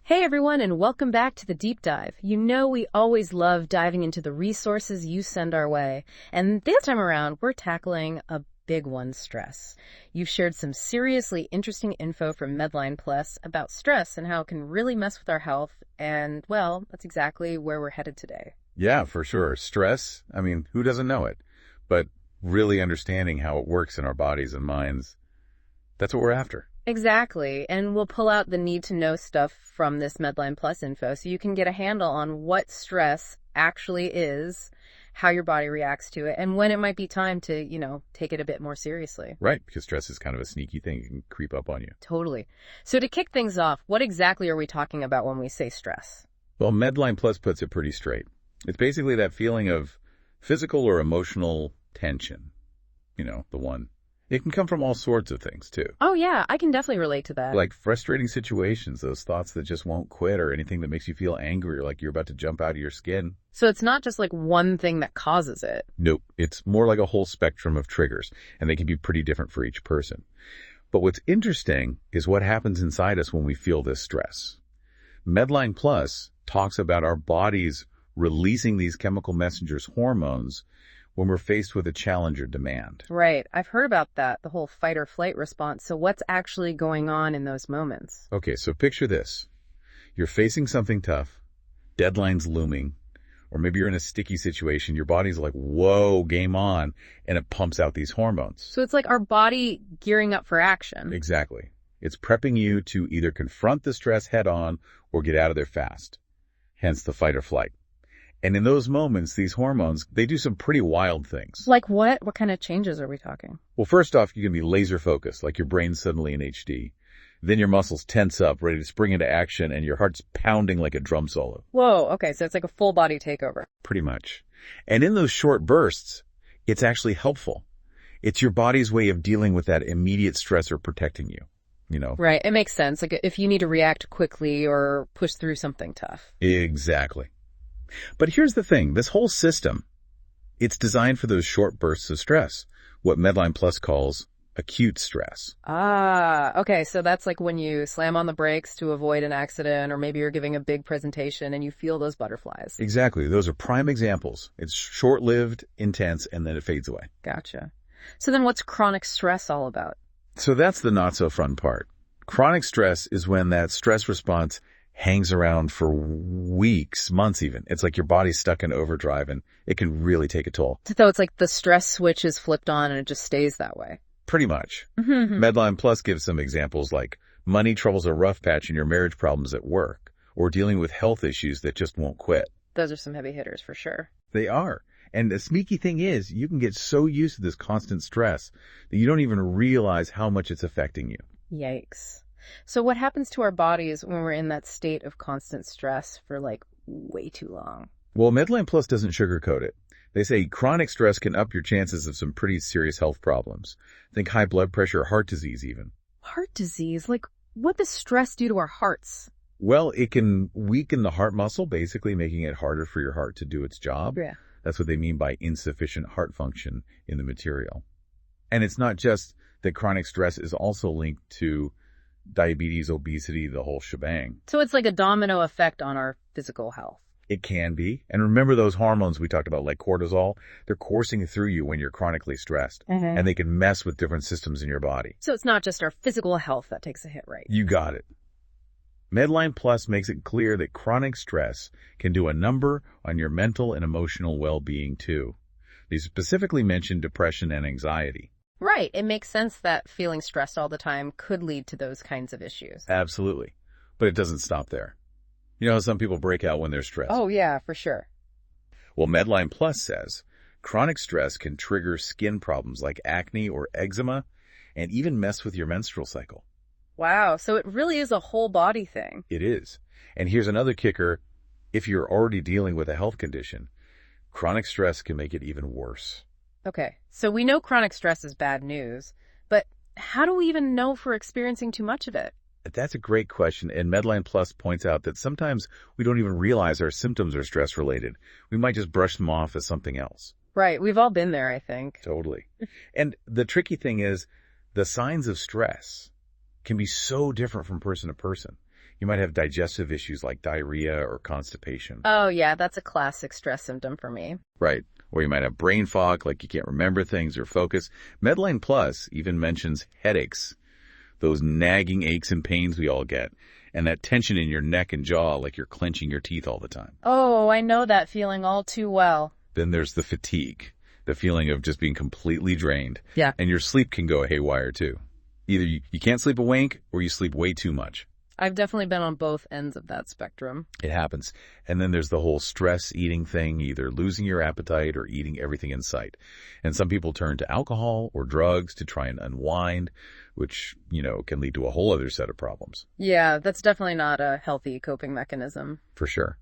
Hey everyone, and welcome back to the Deep Dive. You know we always love diving into the resources you send our way. And this time around, we're tackling a big one, stress. You've shared some seriously interesting info from Medline Plus about stress and how it can really mess with our health. And, well, that's exactly where we're headed today. Yeah, for sure. Stress, who doesn't know it? But really understanding how it works in our bodies and minds, that's what we're after. Exactly. And we'll pull out the need to know stuff from this Medline Plus info so you can get a handle on what stress actually is, how your body reacts to it, and when it might be time to, take it a bit more seriously. Right, because stress is kind of a sneaky thing. It can creep up on you. Totally. So to kick things off, what exactly are we talking about when we say stress? Well, Medline Plus puts it pretty straight. It's basically that feeling of physical or emotional tension. The one. It can come from all sorts of things, too. Oh, yeah, I can definitely relate to that. Like frustrating situations, those thoughts that just won't quit, or anything that makes you feel angry or like you're about to jump out of your skin. So it's not just like one thing that causes it. Nope. It's more like a whole spectrum of triggers, and they can be pretty different for each person. But what's interesting is what happens inside us when we feel this stress. Medline Plus talks about our bodies releasing these chemical messengers, hormones, when we're faced with a challenge or demand. Right. I've heard about that, the whole fight or flight response. So what's actually going on in those moments? Okay, so picture this. You're facing something tough, deadline's looming, or maybe you're in a sticky situation. Your body's like, whoa, game on, and it pumps out these hormones. So it's like our body gearing up for action. Exactly. It's prepping you to either confront the stress head on or get out of there fast. Hence the fight or flight. And in those moments, these hormones, they do some pretty wild things. Like what? What kind of changes are we talking? Well, first off, you can be laser focused, like your brain's suddenly in HD. Then your muscles tense up, ready to spring into action, and your heart's pounding like a drum solo. Whoa, okay, so it's like a full body takeover. Pretty much. And in those short bursts, it's actually helpful. It's your body's way of dealing with that immediate stressor protecting you. Right, it makes sense. Like if you need to react quickly or push through something tough. Exactly. But here's the thing. This whole system, it's designed for those short bursts of stress, what Medline Plus calls acute stress. Ah, okay, so that's like when you slam on the brakes to avoid an accident, or maybe you're giving a big presentation and you feel those butterflies. Exactly. Those are prime examples. It's short-lived, intense, and then it fades away. Gotcha. So then what's chronic stress all about? So that's the not-so-fun part. Chronic stress is when that stress response hangs around for weeks, months even. It's like your body's stuck in overdrive, and it can really take a toll. So it's like the stress switch is flipped on and it just stays that way. Pretty much. Medline Plus gives some examples like money trouble's a rough patch in your marriage problems at work, or dealing with health issues that just won't quit. Those are some heavy hitters for sure. They are. And the sneaky thing is, you can get so used to this constant stress that you don't even realize how much it's affecting you. Yikes. So what happens to our bodies when we're in that state of constant stress for like way too long? Well, Medline Plus doesn't sugarcoat it. They say chronic stress can up your chances of some pretty serious health problems. Think high blood pressure or heart disease even. Heart disease? Like what does stress do to our hearts? Well, it can weaken the heart muscle, basically making it harder for your heart to do its job. Yeah. That's what they mean by insufficient heart function in the material. And it's not just that chronic stress is also linked to diabetes, obesity, the whole shebang. So it's like a domino effect on our physical health. It can be. And remember those hormones we talked about, like cortisol? They're coursing through you when you're chronically stressed. And they can mess with different systems in your body. So it's not just our physical health that takes a hit, right? You got it. Medline Plus makes it clear that chronic stress can do a number on your mental and emotional well-being too. They specifically mention depression and anxiety. Right. It makes sense that feeling stressed all the time could lead to those kinds of issues. Absolutely. But it doesn't stop there. You know how some people break out when they're stressed? Oh, yeah, for sure. Well, Medline Plus says chronic stress can trigger skin problems like acne or eczema and even mess with your menstrual cycle. Wow. So it really is a whole body thing. It is. And here's another kicker. If you're already dealing with a health condition, chronic stress can make it even worse. Okay. So we know chronic stress is bad news, but how do we even know if we're experiencing too much of it? That's a great question, and Medline Plus points out that sometimes we don't even realize our symptoms are stress-related. We might just brush them off as something else. Right. We've all been there, I think. Totally. And the tricky thing is, the signs of stress can be so different from person to person. You might have digestive issues like diarrhea or constipation. Oh, yeah, that's a classic stress symptom for me. Right. Or you might have brain fog, like you can't remember things or focus. Medline Plus even mentions headaches, those nagging aches and pains we all get, and that tension in your neck and jaw like you're clenching your teeth all the time. Oh, I know that feeling all too well. Then there's the fatigue, the feeling of just being completely drained. Yeah. And your sleep can go haywire too. Either you can't sleep a wink or you sleep way too much. I've definitely been on both ends of that spectrum. It happens. And then there's the whole stress eating thing, either losing your appetite or eating everything in sight. And some people turn to alcohol or drugs to try and unwind, which, can lead to a whole other set of problems. Yeah, that's definitely not a healthy coping mechanism. For sure.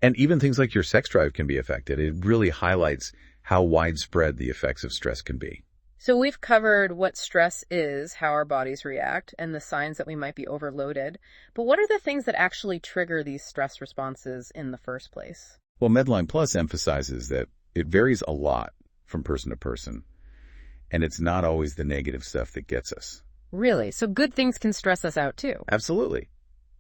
And even things like your sex drive can be affected. It really highlights how widespread the effects of stress can be. So we've covered what stress is, how our bodies react, and the signs that we might be overloaded. But what are the things that actually trigger these stress responses in the first place? Well, Medline Plus emphasizes that it varies a lot from person to person, and it's not always the negative stuff that gets us. Really? So good things can stress us out too? Absolutely.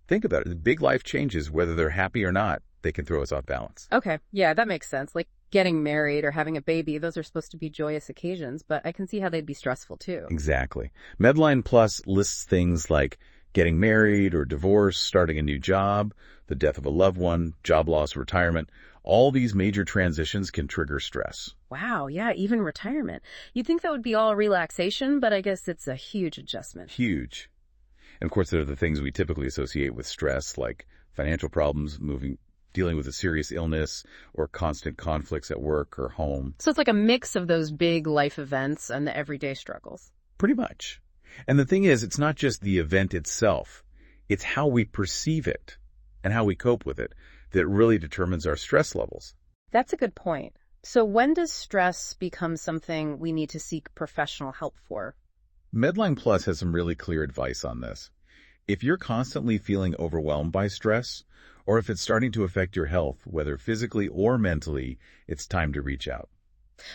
Think about it. The big life changes, whether they're happy or not, they can throw us off balance. Okay, yeah, that makes sense. Like getting married or having a baby, those are supposed to be joyous occasions, but I can see how they'd be stressful too. Exactly. Medline Plus lists things like getting married or divorce, starting a new job, the death of a loved one, job loss, retirement. All these major transitions can trigger stress. Wow, yeah, even retirement. You'd think that would be all relaxation, but I guess it's a huge adjustment. Huge. And of course, there are the things we typically associate with stress, like financial problems, dealing with a serious illness, or constant conflicts at work or home. So it's like a mix of those big life events and the everyday struggles. Pretty much. And the thing is, it's not just the event itself. It's how we perceive it and how we cope with it that really determines our stress levels. That's a good point. So when does stress become something we need to seek professional help for? Medline Plus has some really clear advice on this. If you're constantly feeling overwhelmed by stress, or if it's starting to affect your health, whether physically or mentally, it's time to reach out.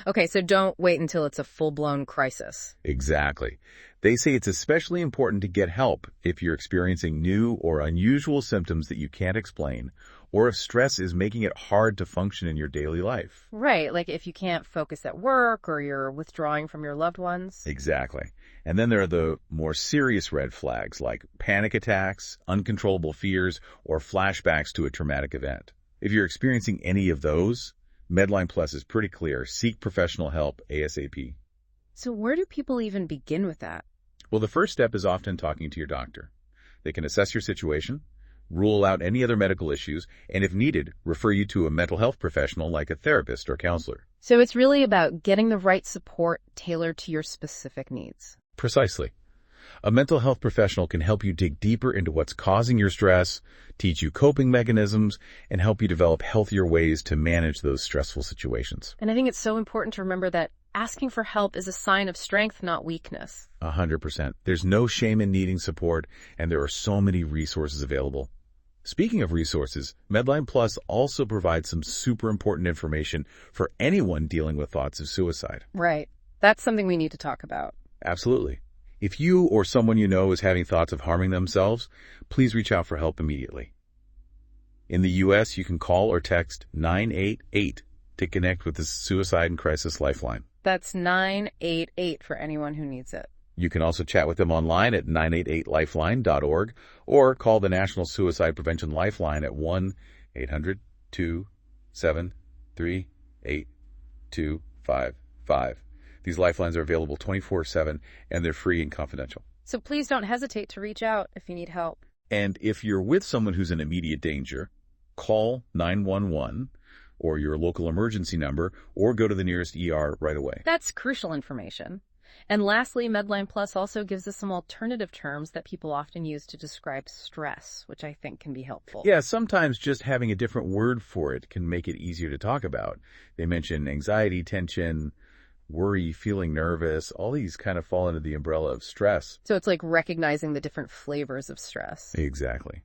Okay, so don't wait until it's a full-blown crisis. Exactly. They say it's especially important to get help if you're experiencing new or unusual symptoms that you can't explain, or if stress is making it hard to function in your daily life. Right, like if you can't focus at work or you're withdrawing from your loved ones. Exactly. And then there are the more serious red flags like panic attacks, uncontrollable fears, or flashbacks to a traumatic event. If you're experiencing any of those, Medline Plus is pretty clear. Seek professional help ASAP. So where do people even begin with that? Well, the first step is often talking to your doctor. They can assess your situation, rule out any other medical issues, and if needed, refer you to a mental health professional like a therapist or counselor. So it's really about getting the right support tailored to your specific needs. Precisely. A mental health professional can help you dig deeper into what's causing your stress, teach you coping mechanisms, and help you develop healthier ways to manage those stressful situations. And I think it's so important to remember that asking for help is a sign of strength, not weakness. 100%. There's no shame in needing support, and there are so many resources available. Speaking of resources, Medline Plus also provides some super important information for anyone dealing with thoughts of suicide. Right. That's something we need to talk about. Absolutely. If you or someone you know is having thoughts of harming themselves, please reach out for help immediately. In the U.S., you can call or text 988 to connect with the Suicide and Crisis Lifeline. That's 988 for anyone who needs it. You can also chat with them online at 988lifeline.org or call the National Suicide Prevention Lifeline at 1-800-273-8255. These lifelines are available 24/7, and they're free and confidential. So please don't hesitate to reach out if you need help. And if you're with someone who's in immediate danger, call 911 or your local emergency number, or go to the nearest ER right away. That's crucial information. And lastly, Medline Plus also gives us some alternative terms that people often use to describe stress, which I think can be helpful. Yeah, sometimes just having a different word for it can make it easier to talk about. They mention anxiety, tension, worry, feeling nervous. All these kind of fall under the umbrella of stress. So it's like recognizing the different flavors of stress. Exactly.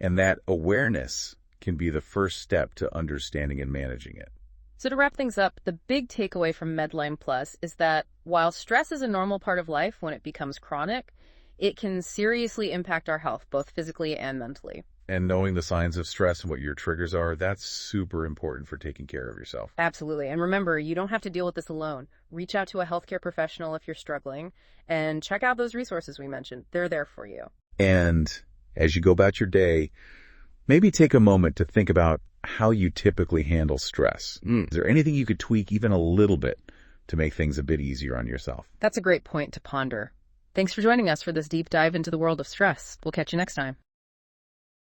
And that awareness can be the first step to understanding and managing it. So to wrap things up, the big takeaway from Medline Plus is that while stress is a normal part of life when it becomes chronic, It can seriously impact our health, both physically and mentally. And knowing the signs of stress and what your triggers are, that's super important for taking care of yourself. Absolutely. And remember, you don't have to deal with this alone. Reach out to a healthcare professional if you're struggling, and check out those resources we mentioned. They're there for you. And as you go about your day, maybe take a moment to think about how you typically handle stress. Is there anything you could tweak even a little bit to make things a bit easier on yourself? That's a great point to ponder. Thanks for joining us for this deep dive into the world of stress. We'll catch you next time.